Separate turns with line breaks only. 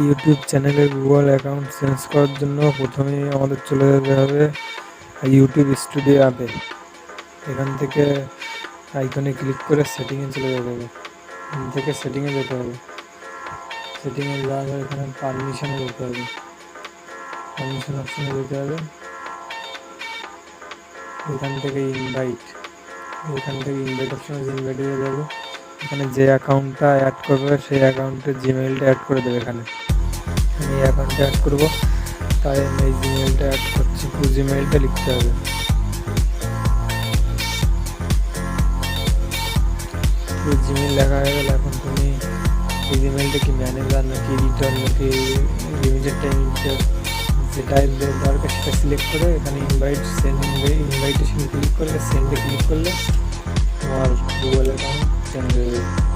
YouTube চ্যানেলে Google account change করার জন্য প্রথমেই আমাদের চলে যেতে হবে ইউটিউব স্টুডিও অ্যাপে। এখান থেকে আইকনে ক্লিক করে সেটিংয়ে চলে যেতে হবে। এখান থেকে সেটিংয়ে যেতে হবে। সেটিংয়ে যাওয়ার পর এখানে পারমিশনে যেতে হবে। পারমিশন অপশনে যেতে হবে। এখান থেকে ইনভাইট অপশনে ইনভাইটে যেতে হবে। এখানে যে অ্যাকাউন্টটা অ্যাড করবে সেই অ্যাকাউন্টের জিমেইলটা অ্যাড করে দেবে। এখানে আমি এই অ্যাকাউন্টটা অ্যাড করবো, তাই আমি এই জিমেইলটা অ্যাড করছি। পুরো জিমেইলটা লিখতে হবে। পুরো জিমেইল লেখা হয়ে গেলে এখন তুমি এই জিমেইলটা কি ম্যানেজার নাকি এডিটর নাকি লিমিটেড টাইম যেটাই দরকার সেটা সিলেক্ট করে এখানে ইনভাইটেশন ক্লিক করলে, সেন্ডে ক্লিক করলে তোমার গুগল অ্যাকাউন্ট চেঞ্জ হয়ে যাবে।